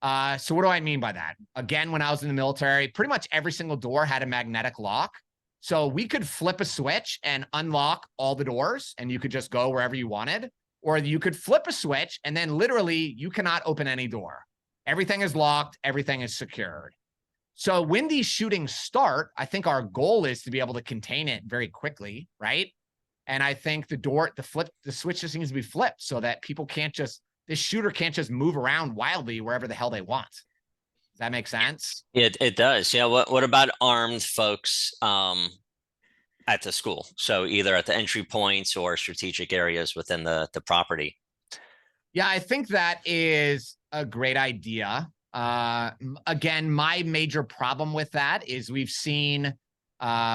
So what do I mean by that? Again, when I was in the military, pretty much every single door had a magnetic lock. So we could flip a switch and unlock all the doors, and you could just go wherever you wanted. Or you could flip a switch and then literally you cannot open any door. Everything is locked. Everything is secured. So when these shootings start, I think our goal is to be able to contain it very quickly, right? And I think the switch just needs to be flipped so that this shooter can't just move around wildly wherever the hell they want. Does that make sense? It does. Yeah. What about armed folks at the school? So either at the entry points or strategic areas within the property. Yeah, I think that is a great idea. Again, my major problem with that is we've seen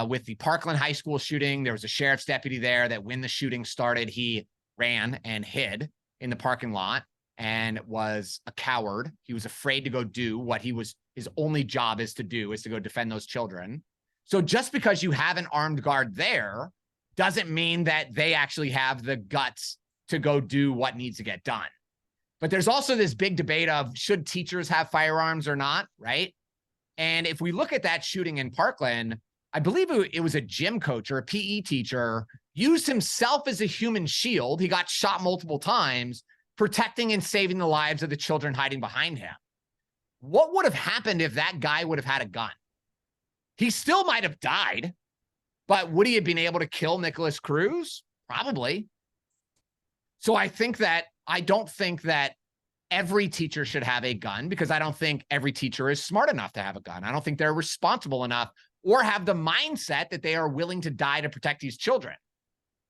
with the Parkland High School shooting, there was a sheriff's deputy there that when the shooting started, he ran and hid in the parking lot and was a coward. He was afraid to go do what his only job is to go defend those children. So just because you have an armed guard there doesn't mean that they actually have the guts to go do what needs to get done. But there's also this big debate of should teachers have firearms or not, right? And if we look at that shooting in Parkland, I believe it was a gym coach or a PE teacher used himself as a human shield. He got shot multiple times, protecting and saving the lives of the children hiding behind him. What would have happened if that guy would have had a gun? He still might have died, but would he have been able to kill Nicholas Cruz? Probably. So I don't think that every teacher should have a gun because I don't think every teacher is smart enough to have a gun. I don't think they're responsible enough or have the mindset that they are willing to die to protect these children.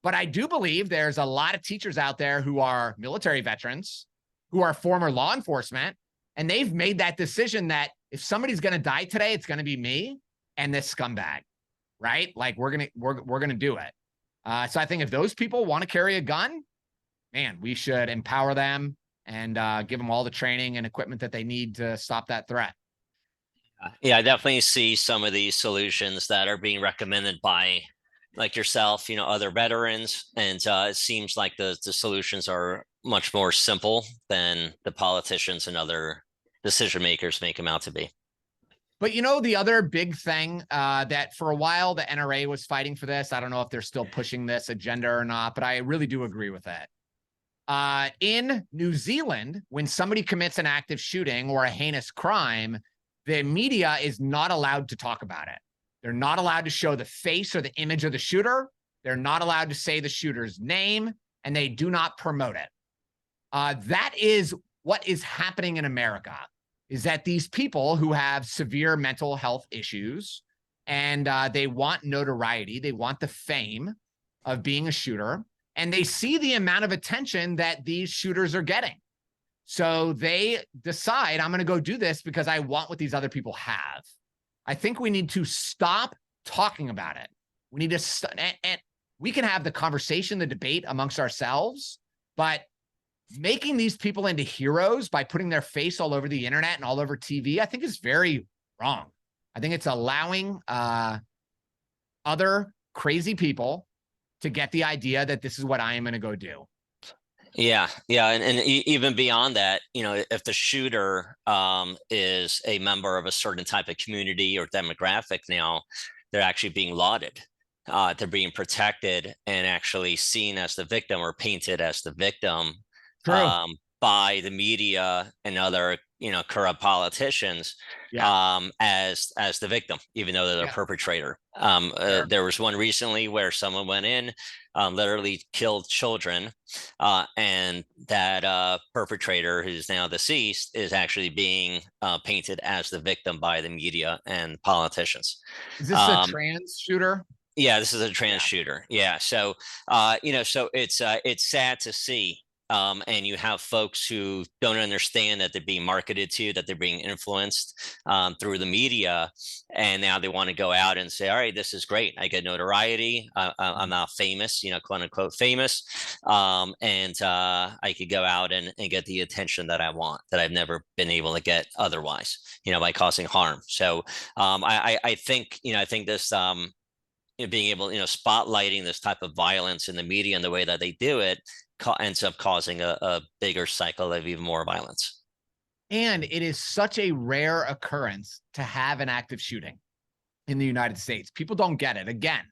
But I do believe there's a lot of teachers out there who are military veterans, who are former law enforcement, and they've made that decision that if somebody's going to die today, it's going to be me and this scumbag, right? Like we're going to do it. So I think if those people want to carry a gun, man, we should empower them and give them all the training and equipment that they need to stop that threat. Yeah, I definitely see some of these solutions that are being recommended by like yourself, other veterans. And it seems like the solutions are much more simple than the politicians and other decision makers make them out to be. But the other big thing that for a while the NRA was fighting for this, I don't know if they're still pushing this agenda or not, but I really do agree with it. In New Zealand, when somebody commits an active shooting or a heinous crime, the media is not allowed to talk about it. They're not allowed to show the face or the image of the shooter. They're not allowed to say the shooter's name, and they do not promote it. That is what is happening in America, is that these people who have severe mental health issues and they want notoriety, they want the fame of being a shooter, and they see the amount of attention that these shooters are getting. So they decide, I'm going to go do this because I want what these other people have. I think we need to stop talking about it. We need to, and we can have the conversation, the debate amongst ourselves, but making these people into heroes by putting their face all over the internet and all over TV, I think is very wrong. I think it's allowing other crazy people to get the idea that this is what I am going to go do. Yeah. And even beyond that, if the shooter is a member of a certain type of community or demographic now, they're actually being lauded. They're being protected and actually seen as the victim or painted as the victim by the media and other, corrupt politicians as the victim, even though they're the perpetrator. There was one recently where someone went in, literally killed children, and that perpetrator, who's now deceased, is actually being painted as the victim by the media and politicians. Is this a trans shooter? Yeah, this is a trans shooter. Yeah, so so it's sad to see. And you have folks who don't understand that they're being marketed to, that they're being influenced through the media. And now they want to go out and say, all right, this is great. I get notoriety. I'm now famous, quote unquote famous. And I could go out and get the attention that I want, that I've never been able to get otherwise, by causing harm. So I think this, being able, spotlighting this type of violence in the media and the way that they do it ends up causing a bigger cycle of even more violence. And it is such a rare occurrence to have an active shooting in the United States. People don't get it. Again,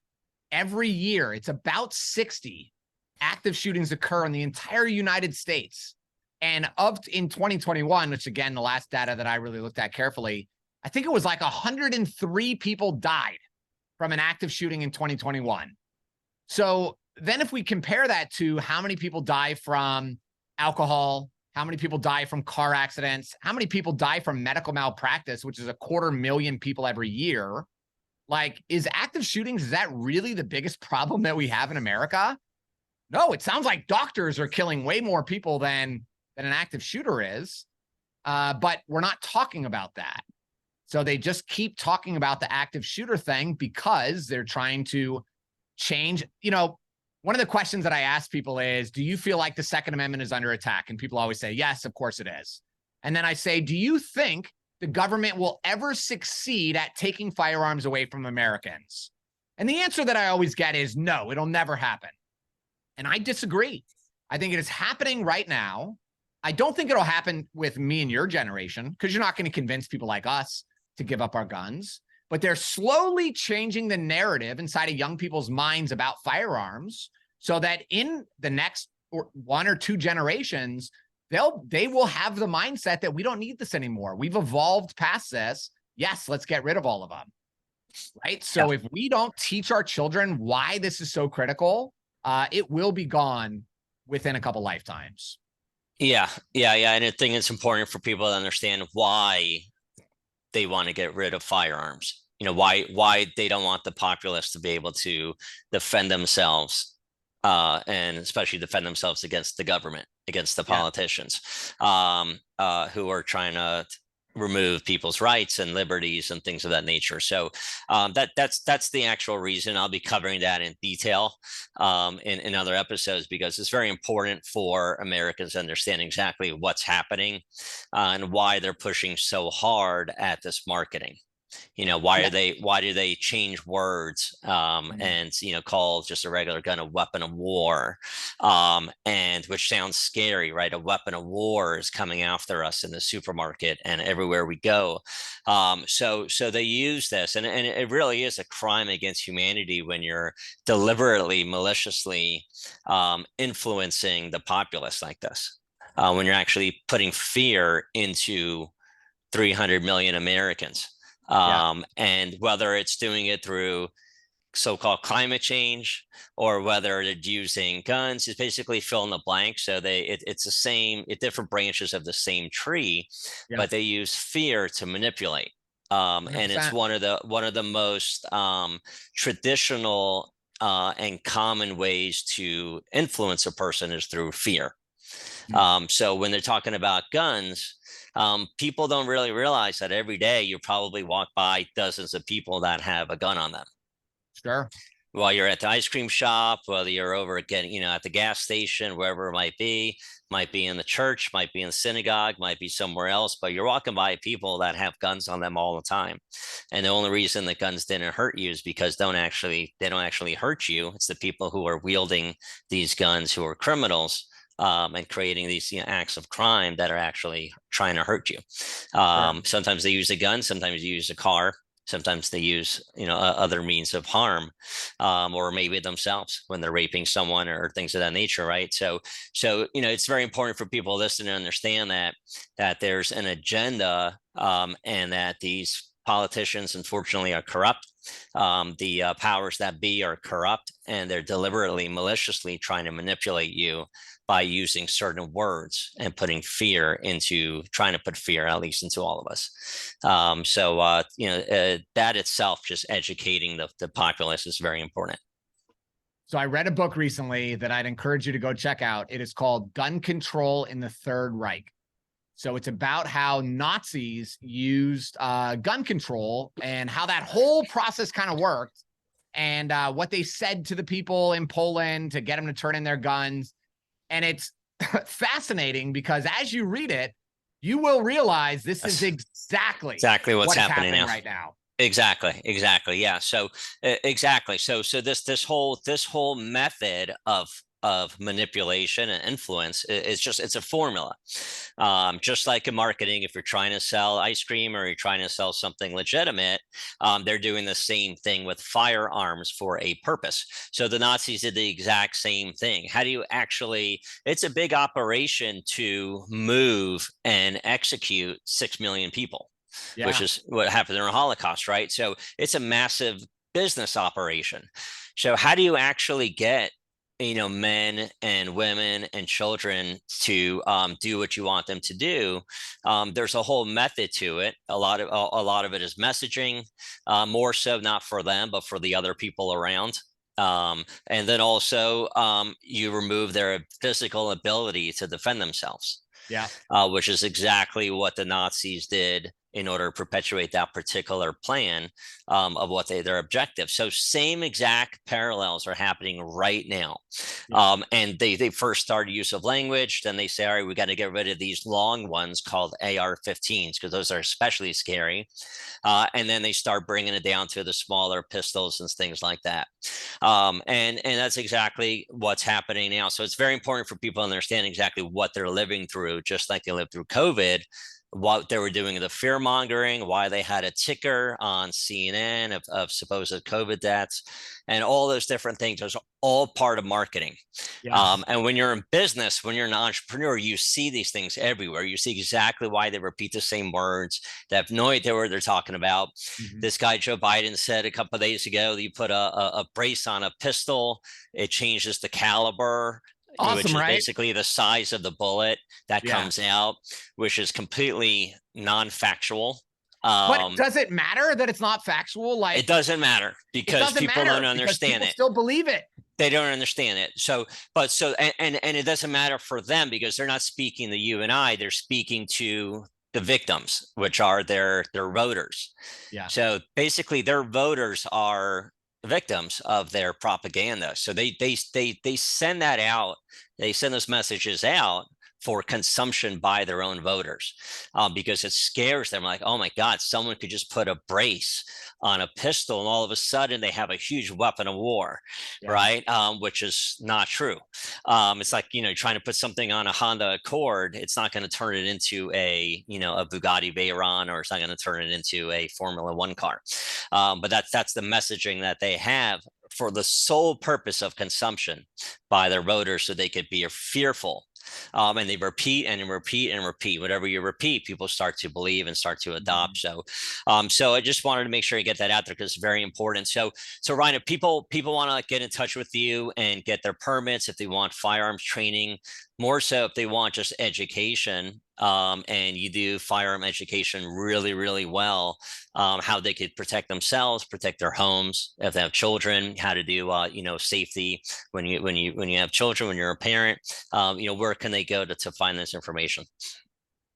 every year, it's about 60 active shootings occur in the entire United States. And in 2021, which again, the last data that I really looked at carefully, I think it was like 103 people died from an active shooting in 2021. So then if we compare that to how many people die from alcohol, how many people die from car accidents, how many people die from medical malpractice, which is 250,000 people every year, like, is active shootings, is that really the biggest problem that we have in America? No, it sounds like doctors are killing way more people than an active shooter is. But we're not talking about that. So they just keep talking about the active shooter thing because they're trying to change. You know, one of the questions that I ask people is, do you feel like the Second Amendment is under attack? And people always say, yes, of course it is. And then I say, do you think the government will ever succeed at taking firearms away from Americans? And the answer that I always get is no, it'll never happen. And I disagree. I think it is happening right now. I don't think it'll happen with me and your generation, because you're not going to convince people like us to give up our guns. But they're slowly changing the narrative inside of young people's minds about firearms so that in the next 1 or 2 generations, they will have the mindset that we don't need this anymore. We've evolved past this. Yes, let's get rid of all of them. Right? So if we don't teach our children why this is so critical, it will be gone within a couple lifetimes. Yeah. And I think it's important for people to understand why they want to get rid of firearms. You know, why they don't want the populace to be able to defend themselves, and especially defend themselves against the government, against the politicians, who are trying to remove people's rights and liberties and things of that nature. So that's the actual reason. I'll be covering that in detail in other episodes, because it's very important for Americans to understand exactly what's happening and why they're pushing so hard at this marketing. You know, why do they change words and, you know, call just a regular gun a weapon of war, and which sounds scary, right? A weapon of war is coming after us in the supermarket and everywhere we go. So they use this, and it really is a crime against humanity when you're deliberately, maliciously influencing the populace like this, when you're actually putting fear into 300 million Americans. And whether it's doing it through so-called climate change or whether they're using guns, is basically fill in the blank. So it's the same, different branches of the same tree, but they use fear to manipulate. And it's one of the most traditional and common ways to influence a person is through fear. So when they're talking about guns, people don't really realize that every day you probably walk by dozens of people that have a gun on them. Sure. While you're at the ice cream shop, whether you're over again, you know, at the gas station, wherever it might be in the church, might be in the synagogue, might be somewhere else, but you're walking by people that have guns on them all the time. And the only reason that guns didn't hurt you is because they don't actually hurt you. It's the people who are wielding these guns who are criminals, and creating these, you know, acts of crime that are actually trying to hurt you. Sometimes they use a gun, sometimes they use a car, sometimes they use, you know, other means of harm, or maybe themselves when they're raping someone or things of that nature, right? So you know, it's very important for people listening to understand that there's an agenda, and that these politicians, unfortunately, are corrupt. The powers that be are corrupt, and they're deliberately, maliciously trying to manipulate you by using certain words and trying to put fear, at least, into all of us. You know, that itself, just educating the populace, is very important. So I read a book recently that I'd encourage you to go check out. It is called Gun Control in the Third Reich. So it's about how Nazis used gun control and how that whole process kind of worked, and what they said to the people in Poland to get them to turn in their guns. And it's fascinating because as you read it, you will realize this is exactly what's happening right now. Exactly. Yeah. So exactly. So this whole method of manipulation and influence it's a formula. Just like in marketing, if you're trying to sell ice cream or you're trying to sell something legitimate, they're doing the same thing with firearms for a purpose. So the Nazis did the exact same thing. How do you actually, it's a big operation to move and execute 6 million people. which is what happened during the Holocaust, right? So it's a massive business operation. So how do you actually get, men and women and children to do what you want them to do? There's a whole method to it. A lot of it is messaging, more so not for them, but for the other people around. And then also you remove their physical ability to defend themselves. Yeah. Which is exactly what the Nazis did in order to perpetuate that particular plan of what their objective. So same exact parallels are happening right now. Yeah. And they first started use of language. Then they say, all right, we got to get rid of these long ones called AR-15s because those are especially scary. And then they start bringing it down to the smaller pistols and things like that. And that's exactly what's happening now. So it's very important for people to understand exactly what they're living through, just like they lived through COVID, what they were doing, the fear mongering, why they had a ticker on CNN of supposed COVID deaths, and all those different things. Those are all part of marketing. Yes. And when you're in business, when you're an entrepreneur, you see these things everywhere. You see exactly why they repeat the same words. They have no idea what they're talking about. Mm-hmm. This guy, Joe Biden, said a couple of days ago that you put a brace on a pistol, it changes the caliber. Awesome, which is right? basically the size of the bullet that comes out, which is completely non-factual. But does it matter that it's not factual? Like, it doesn't matter because people don't understand it. Still believe it. They don't understand it. And it doesn't matter for them because they're not speaking to you and I. They're speaking to the victims, which are their voters. Yeah. So basically, their voters are victims of their propaganda. So they send that out. They send those messages out for consumption by their own voters because it scares them. Like, oh my God, someone could just put a brace on a pistol and all of a sudden they have a huge weapon of war, right? Which is not true. It's like, trying to put something on a Honda Accord. It's not going to turn it into a Bugatti Veyron, or it's not going to turn it into a Formula One car. But that's the messaging that they have for the sole purpose of consumption by their voters, so they could be fearful. And they repeat and repeat and repeat. Whatever you repeat, people start to believe and start to adopt. So I just wanted to make sure you get that out there because it's very important. So Ryan, if people want to get in touch with you and get their permits, if they want firearms training, more so if they want just education, and you do firearm education really, really well, how they could protect themselves, protect their homes, if they have children, how to do safety when you have children, when you're a parent, where can they go to find this information?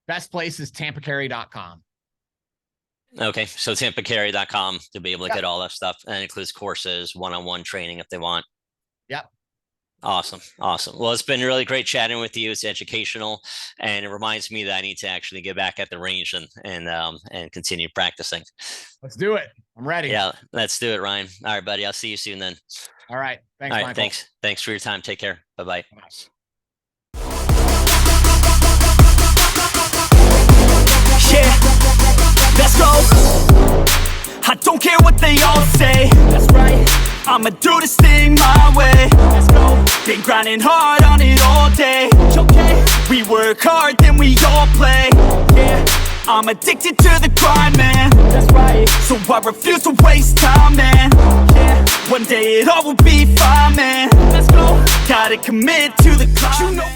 Best place is tampacarry.com. Okay, so tampacarry.com to be able to get all that stuff, and it includes courses, one-on-one training if they want. Yep. Awesome. Well, it's been really great chatting with you. It's educational, and it reminds me that I need to actually get back at the range and continue practicing. Let's do it. I'm ready. Yeah, let's do it, Ryan. All right, buddy. I'll see you soon then. All right. Thanks, all right, Michael. Thanks for your time. Take care. Bye-bye. Yeah, let's go. I don't care what they all say. That's right. I'ma do this thing my way. Let's go. Been grinding hard on it all day. Okay. We work hard, then we all play. Yeah. I'm addicted to the grind, man. That's right. So I refuse to waste time, man. Yeah. One day it all will be fine, man. Let's go. Gotta commit to the climb. You know